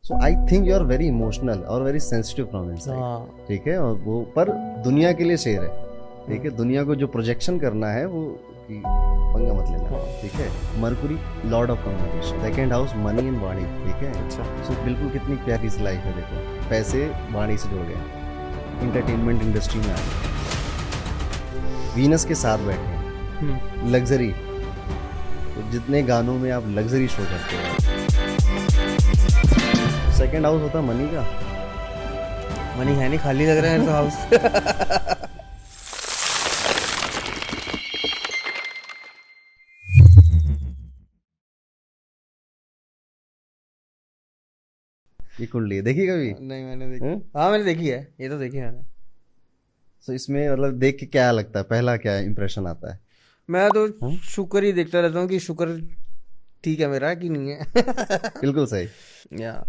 So I think you are very emotional और very sensitive from inside, ठीक है। और वो पर दुनिया के लिए शेर है, ठीक है। दुनिया को जो प्रोजेक्शन करना है वो कि पंगा मत लेना, ठीक है। Mercury lord of communication, second house money and वाणी, ठीक है। अच्छा। सो बिल्कुल कितनी प्यारी सी लाइफ है, देखो पैसे वाणी से जुड़ गए, इंटरटेनमेंट इंडस्ट्री में आ गए, वीनस के साथ बैठे हैं, लग्जरी, तो जितने गानों में आप लग्जरी शो करते हो। सेकंड हाउस होता मनी का, मनी है नहीं, खाली लग रहा है तो हाउस। ये कुंडली देखी कभी? नहीं मैंने देखी। हाँ मैंने देखी है, ये तो देखी है मैंने। तो इसमें मतलब देख के क्या लगता है, पहला क्या इंप्रेशन आता है? मैं तो शुक्र ही देखता रहता हूँ कि शुक्र ठीक है मेरा कि नहीं है। बिल्कुल सही। या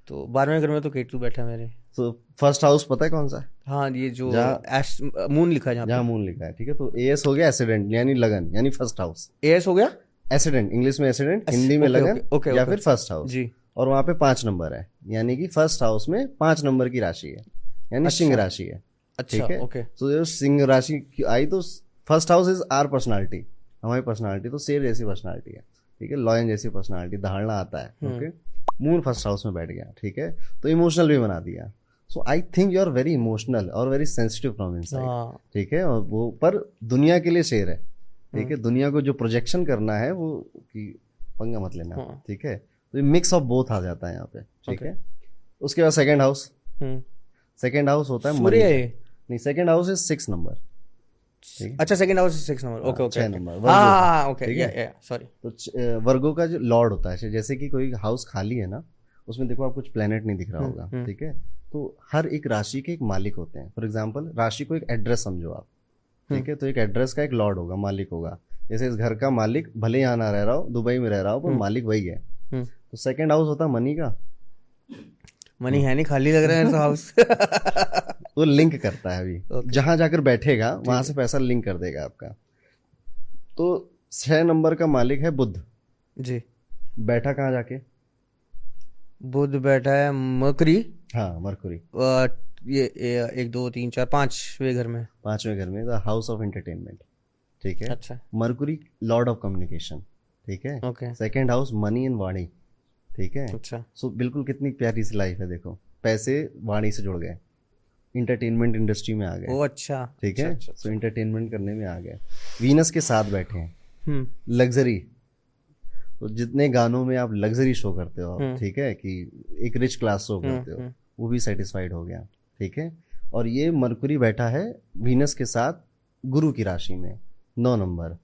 तो 12वें घर में तो केतु बैठा है मेरे। तो फर्स्ट हाउस पता है कौन सा है? हाँ ये जो जहाँ मून लिखा है जहाँ जहाँ पे। मून लिखा है, ठीक है। तो एस हो गया एसिडेंट यानी लगन, यानी फर्स्ट हाउस। एस हो गया एसिडेंट इंग्लिश में एसिडेंट, हिंदी में ओके, लगन, ओके, या ओके। फिर फर्स्ट हाउस। जी। और वहां पे 5 नंबर है, यानी कि फर्स्ट हाउस में 5 नंबर की राशि है, यानी अच्छा। सिंह राशि है, अच्छा ठीक है। ओके। तो जो सिंह राशि की आई, तो first house is our personality, हमारी पर्सनालिटी। तो शेर जैसी पर्सनालिटी है, ठीक है, लॉयन जैसी पर्सनालिटी, दहाड़ना आता है, ओके। मून फर्स्ट हाउस में बैठ गया, ठीक है, तो इमोशनल भी बना दिया। So I think you are very emotional और वेरी सेंसिटिव फ्रॉम इनसाइड, ठीक है। और वो पर दुनिया के लिए शेर है, ठीक है। दुनिया को जो प्रोजेक्शन करना है वो कि पंगा मत लेना, ठीक है। तो ये मिक्स ऑफ बोथ आ जाता है यहाँ पे, ठीक है। उसके बाद सेकंड हाउस, सेकंड हाउस होता है सूर्य है। नहीं, सेकंड हाउस इज 6 नंबर, ठीक है। अच्छा second house 6 number, okay okay. 6 number हाँ ओके, ठीक है। सॉरी। तो वर्गो का जो लॉर्ड होता है, जैसे कि कोई हाउस खाली है ना, उसमें देखो आप कुछ प्लेनेट नहीं दिख रहा होगा, ठीक है। तो हर एक राशि के एक मालिक होते हैं। फॉर एग्जाम्पल राशि को एक एड्रेस समझो आप, ठीक है। तो एक एड्रेस का एक लॉर्ड होगा, मालिक होगा। जैसे इस घर का मालिक भले यहाँ ना रह रहा हो, दुबई में रह रहा हो, पर मालिक वही है। तो सेकंड हाउस होता है मनी का, मनी है नहीं, खाली लग रहा है तो हाउस। वो लिंक करता है अभी जहां जाकर बैठेगा वहां से पैसा लिंक कर देगा आपका। तो 6 नंबर का मालिक है बुध जी। बैठा कहाँ जाके? बुध बैठा है मरकरी। हाँ मरकुरी, ये 1 2 3 4 5वें घर में। 5वें घर में, द हाउस ऑफ एंटरटेनमेंट, ठीक है। अच्छा। मरकुरी लॉर्ड ऑफ कम्युनिकेशन, ठीक है। Okay. Second house money and वाणी, ठीक है। अच्छा। सो बिल्कुल कितनी प्यारी सी लाइफ है, देखो पैसे वाणी से जुड़ गए, इंटरटेनमेंट इंडस्ट्री में आ गए, ओ अच्छा। ठीक है। अच्छा, सो एंटरटेनमेंट करने में आ गए, वीनस के साथ बैठे हैं, अच्छा। लग्जरी, तो जितने गानों में आप लग्जरी शो करते हो, ठीक है, कि एक रिच क्लास शो करते हो, वो भी सेटिस्फाइड हो गया, ठीक है। और ये मरकुरी बैठा है वीनस के साथ गुरु की राशि में 9 नंबर,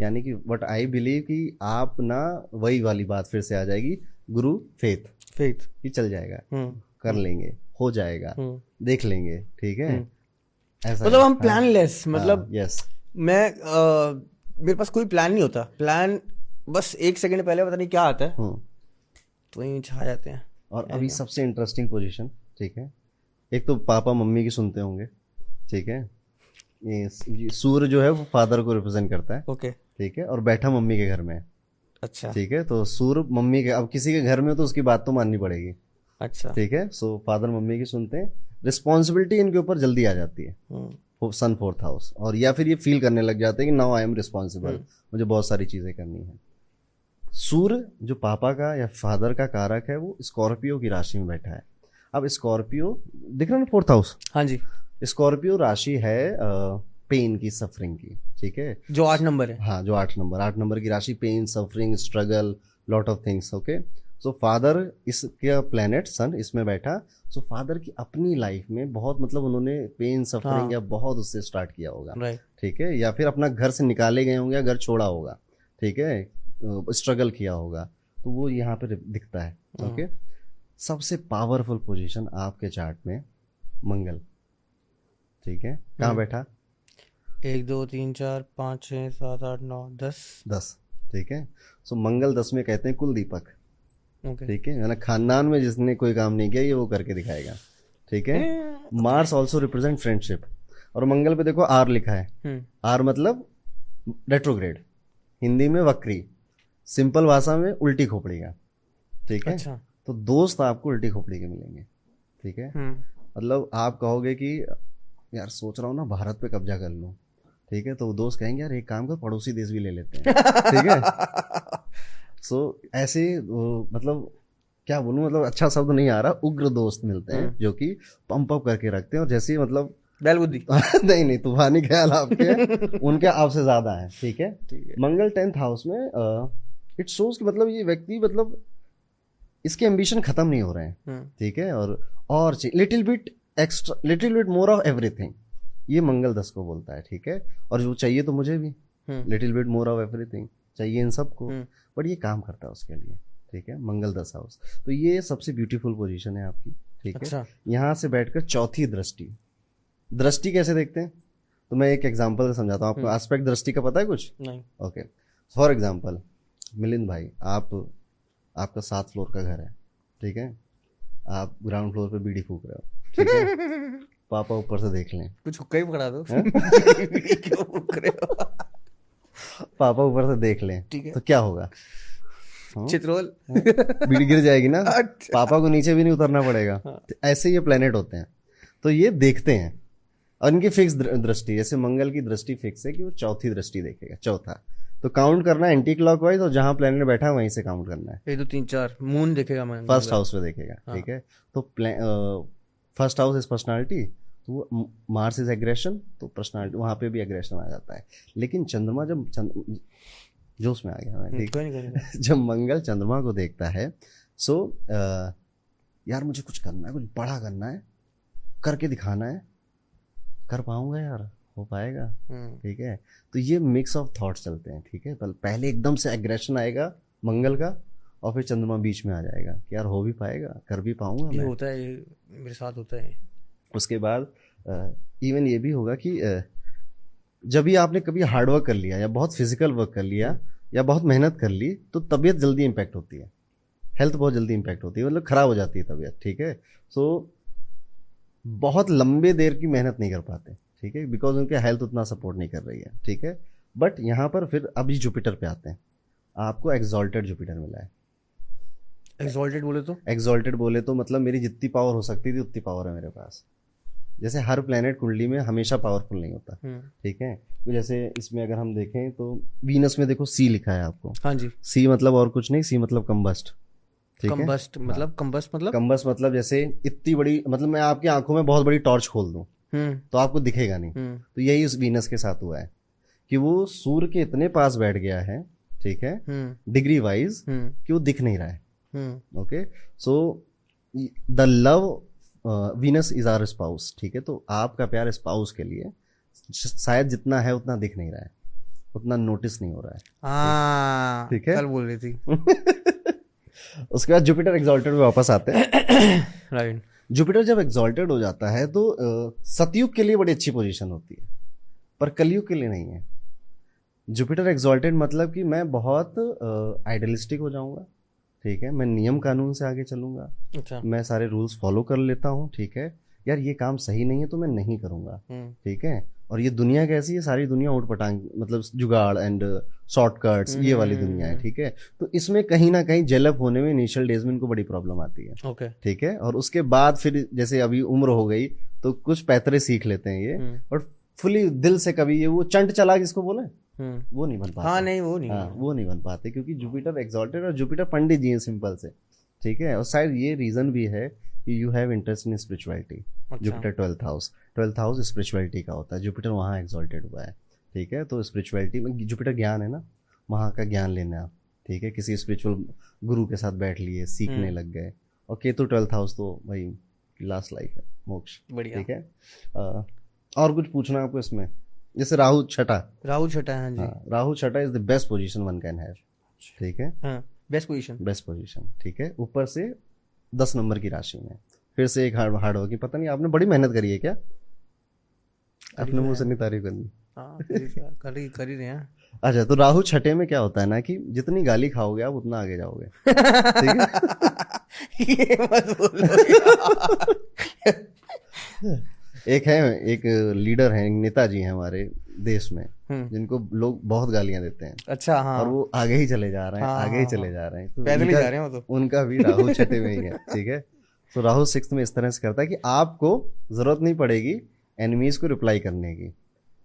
यानी कि व्हाट आई बिलीव कि आप ना वही वाली बात फिर से आ जाएगी, गुरु फेथ कि चल जाएगा, कर लेंगे, हो जाएगा, देख लेंगे, ठीक है। ऐसा मतलब हम प्लानलेस, मतलब यस, मेरे पास कोई प्लान नहीं होता। प्लान बस 1 सेकंड पहले पता नहीं क्या आता है, तो वहीं छा जाते हैं। और अभी सबसे इंटरेस्टिंग पोजीशन, ठीक है। एक तो पापा मम्मी की सुनते होंगे, ठीक है। ये सूर्य जो है वो फादर को रिप्रेजेंट करता है, ओके, ठीक है। और बैठा मम्मी के घर में है, अच्छा ठीक है। तो सूर्य मम्मी के, अब किसी के घर में तो उसकी बात तो माननी पड़ेगी, अच्छा, ठीक है। सो फादर मम्मी की सुनते हैं, रिस्पॉन्सिबिलिटी इनके ऊपर जल्दी आ जाती है, सन 4th हाउस। और या फिर ये फील करने लग जाते हैं कि नाउ आई एम रिस्पॉन्सिबल, मुझे बहुत सारी चीजें करनी है। सूर्य जो पापा का या फादर का कारक है, वो स्कॉर्पियो की राशि में बैठा है। अब स्कॉर्पियो दिख रहा है ना, 4th हाउस, हाँ जी। स्कॉर्पियो राशि है पेन की, सफरिंग की, ठीक है। जो 8 नंबर है। हाँ जो 8 नंबर की राशि, pain, suffering, struggle, lot of things, okay. So father, इसका प्लेनेट सन इसमें बैठा, सो फादर की अपनी लाइफ में बहुत, मतलब उन्होंने पेन, सफरिंग या बहुत उससे स्टार्ट किया होगा, राइट, ठीक है। या फिर अपना घर से निकाले गए होंगे या घर छोड़ा होगा, ठीक है, स्ट्रगल किया होगा, तो वो यहाँ पे दिखता है, ओके। सबसे पावरफुल पोजीशन आपके चार्ट में मंगल, ठीक है, कहाँ बैठा? 1 2 3 4 5 6 7 8 9 10, ठीक है। सो मंगल 10 में कहते हैं कुल दीपक, ओके, ठीक है। यानी खानदान में जिसने कोई काम नहीं किया ये वो करके दिखाएगा, ठीक है। मार्स ऑल्सो रिप्रेजेंट फ्रेंडशिप, और मंगल पे देखो आर लिखा है, आर मतलब रेट्रोग्रेड, हिंदी में वक्री, सिंपल भाषा में उल्टी खोपड़ी का, ठीक है। अच्छा। तो दोस्त आपको उल्टी खोपड़ी के मिलेंगे, ठीक है। मतलब आप कहोगे कि यार सोच रहा हूँ ना भारत पे कब्जा कर लूँ, ठीक है, तो वो दोस्त कहेंगे यार एक काम कर पड़ोसी देश भी ले लेते हैं, ठीक है। सो ऐसे मतलब क्या बोलूं, मतलब अच्छा शब्द नहीं आ रहा, उग्र दोस्त मिलते हैं जो कि पंप अप करके रखते हैं, और जैसे मतलब बैल बुद्धि नहीं तूफानी ख्याल आपके हैं, उनके आपसे ज्यादा है, ठीक है। मंगल 10th हाउस में इट शोज कि मतलब ये व्यक्ति मतलब इसके एम्बिशन खत्म नहीं हो रहे हैं, ठीक है, और little bit extra, little bit more of everything, ये मंगल 10 को बोलता है, ठीक है। और जो चाहिए तो मुझे भी little bit more of everything चाहिए इन सबको, बट ये काम करता है उसके लिए, ठीक है। मंगल 10 हाउस, तो ये सबसे ब्यूटीफुल पोजीशन है आपकी, ठीक है। अच्छा। यहाँ से बैठकर चौथी दृष्टि कैसे देखते हैं, तो मैं एक एग्जांपल से समझाता हूँ आपको। एस्पेक्ट दृष्टि का पता है कुछ? नहीं। ओके, फॉर एग्जांपल मिलिंद भाई, आपका 7 फ्लोर का घर है, ठीक है, आप ग्राउंड फ्लोर पे बीड़ी फूक रहे हो, ठीक है। पापा ऊपर से देख लें, कुछ हुक्का ही पकड़ा दो। क्यों फूक रहे हो? पापा ऊपर से देख लें, ठीक है, तो क्या होगा? चित्रोल बीड़ी गिर जाएगी ना। अच्छा। पापा को नीचे भी नहीं उतरना पड़ेगा। तो ऐसे ये प्लेनेट होते हैं, तो ये देखते हैं, और इनकी फिक्स दृष्टि, जैसे मंगल की दृष्टि फिक्स है कि वो चौथी दृष्टि देखेगा, चौथा। तो काउंट करना है एंटी क्लॉकवाइज, और जहां प्लेनेट बैठा है वहीं से काउंट करना है। 1 2 3 4 मून देखेगा मंगल, फर्स्ट हाउस में देखेगा, ठीक है। तो फर्स्ट हाउस इज पर्सनालिटी, तो मार्स इज एग्रेशन, तो पर्सनालिटी वहां पे भी एग्रेशन आ जाता है। लेकिन चंद्रमा जब जोश में आ गया मैं, ठीक है। जब मंगल चंद्रमा को देखता है, सो यार मुझे कुछ करना है, कुछ बड़ा करना है, करके दिखाना है, कर पाऊंगा यार, हो पाएगा, ठीक है। तो ये मिक्स ऑफ थॉट्स चलते हैं, ठीक है। पहले एकदम से एग्रेशन आएगा मंगल का, और फिर चंद्रमा बीच में आ जाएगा कि यार हो भी पाएगा, कर भी पाऊंगा मैं। होता है, मेरे साथ होता है। उसके बाद इवन ये भी होगा कि जब भी आपने कभी हार्डवर्क कर लिया, या बहुत फिजिकल वर्क कर लिया, या बहुत मेहनत कर ली, तो तबीयत जल्दी इम्पैक्ट होती है, हेल्थ बहुत जल्दी इम्पैक्ट होती है, मतलब खराब हो जाती है तबीयत, ठीक है। सो बहुत लंबे देर की मेहनत नहीं कर पाते, ठीक है, बिकॉज उनके हेल्थ उतना सपोर्ट नहीं कर रही है, ठीक है। बट यहाँ पर फिर अभी जुपिटर पे आते हैं, आपको एक्सॉल्टेड जुपिटर मिला है। एक्सॉल्टेड बोले तो मतलब मेरी जितनी पावर हो सकती थी उतनी पावर है मेरे पास। जैसे हर प्लेनेट कुंडली में हमेशा पावरफुल नहीं होता, ठीक है। तो जैसे इसमें अगर हम देखें तो वीनस में देखो सी लिखा है आपको। हाँ जी। सी मतलब और कुछ नहीं, सी मतलब कंबस्ट, ठीक है। कंबस्ट मतलब जैसे इतनी बड़ी, मतलब मैं आपकी आंखों में बहुत बड़ी टॉर्च खोल दूं तो आपको दिखेगा नहीं। तो यही उस वीनस के साथ हुआ है कि वो सूर्य के इतने पास बैठ गया है, ठीक है, डिग्री वाइज, कि वो दिख नहीं रहा है। Okay, so the love Venus is our spouse, ठीक है। तो आपका प्यार स्पाउस के लिए शायद जितना है उतना दिख नहीं रहा है, उतना नोटिस नहीं हो रहा है, ठीक है। कल बोल रही थी। उसके बाद जुपिटर एक्सॉल्टेड में वापस आते हैं। राइट। जुपिटर जब एक्सॉल्टेड हो जाता है तो सतयुग के लिए बड़ी अच्छी पोजीशन होती है, पर कलयुग के लिए नहीं है। जुपिटर एक्सॉल्टेड मतलब कि मैं बहुत आइडियलिस्टिक हो जाऊंगा, ठीक है, मैं नियम कानून से आगे चलूंगा। अच्छा। मैं सारे रूल्स फॉलो कर लेता हूँ, ठीक है। यार ये काम सही नहीं है तो मैं नहीं करूंगा, ठीक है। और ये दुनिया कैसी है, सारी दुनिया उठ पटांग, मतलब जुगाड़ एंड शॉर्टकट्स, ये वाली दुनिया है, ठीक है। तो इसमें कहीं ना कहीं जेलअप होने में इनिशियल डेज में इनको बड़ी प्रॉब्लम आती है, ओके, ठीक है। और उसके बाद फिर जैसे अभी उम्र हो गई तो कुछ पैतरे सीख लेते हैं ये, और फुली दिल से कभी ये वो चंट चला जिसको बोले वो नहीं बन पाते। हाँ, नहीं वो नहीं बन पाते, क्योंकि जुपिटर एक्सॉल्टेड, और जुपिटर पंडित जी हैं सिंपल से, ठीक है। और शायद ये रीजन भी है कि you have interest in spirituality. Jupiter 12th house spirituality का होता है, जुपिटर वहाँ एक्सॉल्टेड हुआ है, ठीक है। तो स्पिरिचुअलिटी में जुपिटर ज्ञान है ना, वहाँ का ज्ञान लेना, ठीक है। किसी स्पिरिचुअल गुरु के साथ बैठ लिए, सीखने लग गए। और केतु 12th हाउस तो भाई लास्ट लाइफ है, मोक्ष, बढ़िया, ठीक है। और कुछ पूछना आपको इसमें? जैसे राहु छठा है। हाँ जी। राहु छठा is the best position one can have, ठीक है। बेस्ट पोजीशन, ठीक है। ऊपर से 10 नंबर की राशि में फिर से एक हार्ड होगी। पता नहीं आपने बड़ी मेहनत करी है क्या? अपने मुंह से नहीं तारीफ करनी। कर ही रहे हैं। अच्छा, तो राहु छठे में क्या होता है ना कि जितनी गाली खाओगे आप उतना आगे जाओगे, ठीक है। ये मत बोलो। एक लीडर है, नेताजी हैं हमारे देश में, जिनको लोग बहुत गालियां देते हैं। अच्छा, हाँ। और वो आगे ही चले जा रहे हैं, हाँ, आगे ही चले जा रहे हैं, तो पैदल ही जा रहे हैं वो तो। उनका भी राहु छठे में ही है, ठीक है। तो राहु 6th में इस तरह से करता है कि आपको जरूरत नहीं पड़ेगी एनिमीज को रिप्लाई करने की,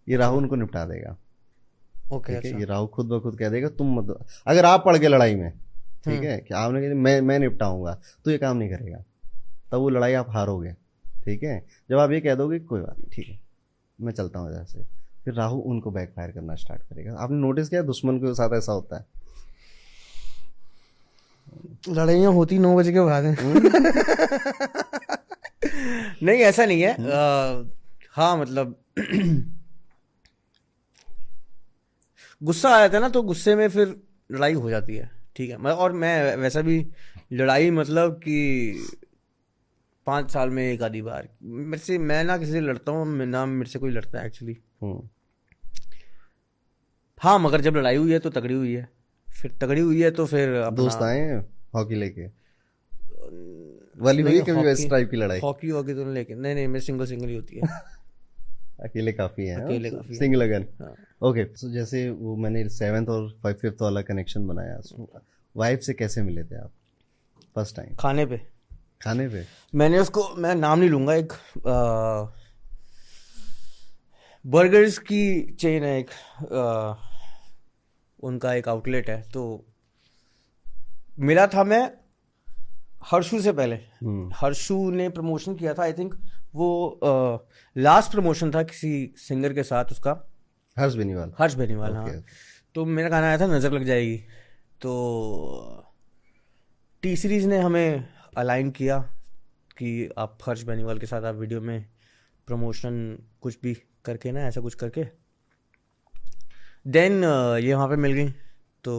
ये राहु उनको निपटा देगा। ओके, ठीक है, अच्छा। ये राहु खुद ब खुद कह देगा तुम मत, अगर आप पड़ गए लड़ाई में, ठीक है, कि आपने कहा मैं निपटाऊंगा, तो ये काम नहीं करेगा, तब वो लड़ाई आप हारोगे। ठीक है, जब आप ये कह दोगे कोई बात नहीं, ठीक है मैं चलता हूँ इधर से, फिर राहु उनको बैकफायर करना स्टार्ट करेगा। आपने नोटिस किया दुश्मन के साथ ऐसा होता है, लड़ाइयाँ होती 9 बजे के बाद हैं। नहीं, ऐसा नहीं है। हाँ, मतलब गुस्सा आ जाता है ना, तो गुस्से में फिर लड़ाई हो जाती है, ठीक है। और मैं वैसा भी लड़ाई मतलब कि 5 साल में एक आधी बार मैं ना किसी से लड़ता हूँ, ना मेरे से कोई लड़ता है एक्चुअली। हाँ, मगर जब लड़ाई हुई है तो तगड़ी हुई है, फिर तगड़ी हुई है तो फिर दोस्त आए हैं हॉकी लेके वाली हुई कभी वैसे टाइप की लड़ाई? हॉकी तो नहीं, लेकिन नहीं मैं सिंगल ही होती है। अकेले काफी है, अकेले काफी है। सिंगल अगन। ओके, तो जैसे वो मैंने 7th और 5th वाला कनेक्शन बनाया, वाइफ से कैसे मिले थे आप फर्स्ट टाइम? खाने पे मैंने उसको, मैं नाम नहीं लूंगा, एक बर्गर्स की चेन है एक, उनका एक आउटलेट है, तो मिला था मैं हर्षू से पहले। हर्षू ने प्रमोशन किया था, आई थिंक वो लास्ट प्रमोशन था किसी सिंगर के साथ उसका, हर्ष बेनीवाल। हाँ, तो मेरा गाना आया था नजर लग जाएगी, तो टी सीरीज ने हमें अलाइन किया कि आप हर्ष बेनीवाल के साथ आप वीडियो में प्रमोशन कुछ भी करके ना, ऐसा कुछ करके। देन ये वहाँ पे मिल गई, तो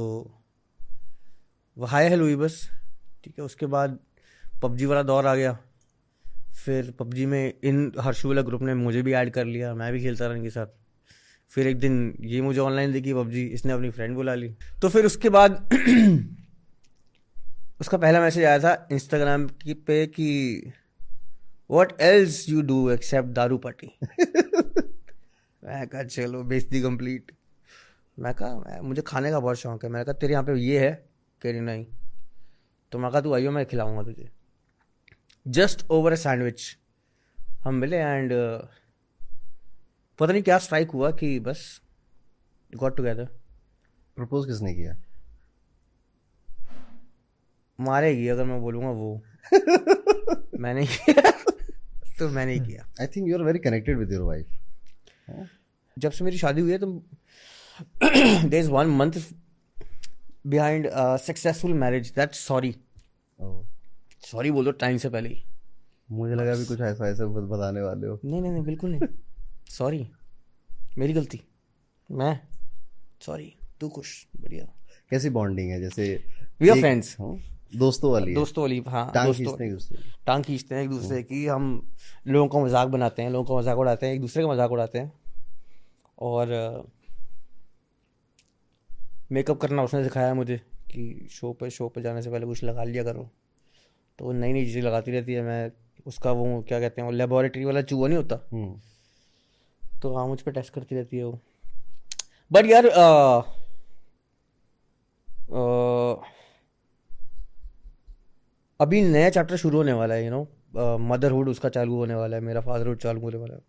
वो हाय हेलो हुई बस, ठीक है। उसके बाद पबजी वाला दौर आ गया, फिर पबजी में इन हर्षू वाला ग्रुप ने मुझे भी ऐड कर लिया, मैं भी खेलता रहा इनके साथ। फिर एक दिन ये मुझे ऑनलाइन देखी पबजी, इसने अपनी फ्रेंड बुला ली, तो फिर उसके बाद उसका पहला मैसेज आया था इंस्टाग्राम की पे कि what else you do except दारू पार्टी। मैं कहा चलो बेइज्जती कंप्लीट। मैं कहा मुझे खाने का बहुत शौक है, मैंने कहा तेरे यहाँ पे ये है, कह रही नहीं, तो मैं कहा तू आइयो मैं खिलाऊंगा तुझे। जस्ट ओवर अ सैंडविच हम मिले, एंड पता नहीं क्या स्ट्राइक हुआ कि बस गॉट टुगेदर। प्रपोज किसने किया? मारेगी अगर मैं बोलूंगा वो। मैंने किया तो मैंने ही किया। I think you are very connected with your wife. जब से मेरी शादी हुई है तो there is 1 month behind successful marriage, that's sorry बोल दो टाइम से पहले ही। मुझे लगा भी कुछ ऐसा बताने वाले हो। नहीं बिल्कुल नहीं। सॉरी, मेरी गलती, मैं सॉरी, तू खुश, बढ़िया। कैसी बॉन्डिंग है? जैसे वी आर फ्रेंड्स, दोस्तों वाली हाँ, टांग खींचते हैं एक दूसरे की। हम लोगों का मजाक बनाते हैं, लोगों का मजाक उड़ाते हैं, एक दूसरे का मजाक उड़ाते हैं। और मेकअप करना उसने सिखाया मुझे कि शो पे जाने से पहले कुछ लगा लिया करो, तो वो नई चीज़ें लगाती रहती है। मैं उसका वो क्या कहते हैं, वो लेबोरेटरी वाला चूहा नहीं होता, तो हाँ मुझ पर टेस्ट करती रहती है वो। बट यार अभी नया चैप्टर शुरू होने वाला है, मदरहुड उसका चालू होने वाला है, मेरा फादरहुड चालू होने वाला है।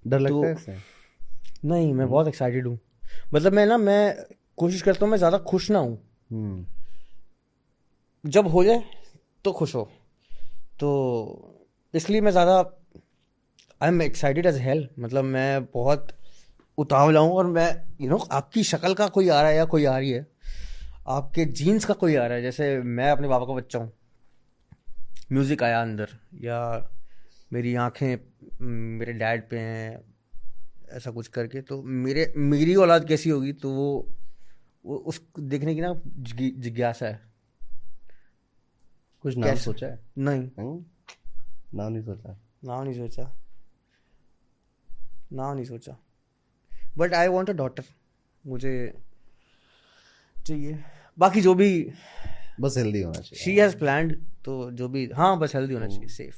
डर लगता है इससे? नहीं, मैं बहुत एक्साइटेड हूँ। मतलब मैं कोशिश करता हूँ मैं ज़्यादा खुश ना हूँ। जब हो जाए तो खुश हो, तो इसलिए मैं ज़्यादा I am excited as hell. मतलब मैं बहुत उतावला हूँ, और मैं आपकी शक्ल का कोई आ रहा है या कोई आ रही है, आपके जीन्स का कोई आ रहा है। जैसे मैं अपने पापा का बच्चा हूँ, म्यूज़िक आया अंदर, या मेरी आंखें मेरे डैड पे हैं, ऐसा कुछ करके, तो मेरी औलाद कैसी होगी, तो वो उस देखने की ना जिज्ञासा है। कुछ नाम सोचा है? नहीं, नाम नहीं सोचा। But I want a daughter, मुझे चाहिए। बाकी जो भी बस हेल्दी होना चाहिए। शी हैज़ प्लान्ड, तो जो भी, हाँ बस हेल्दी होना चाहिए, सेफ।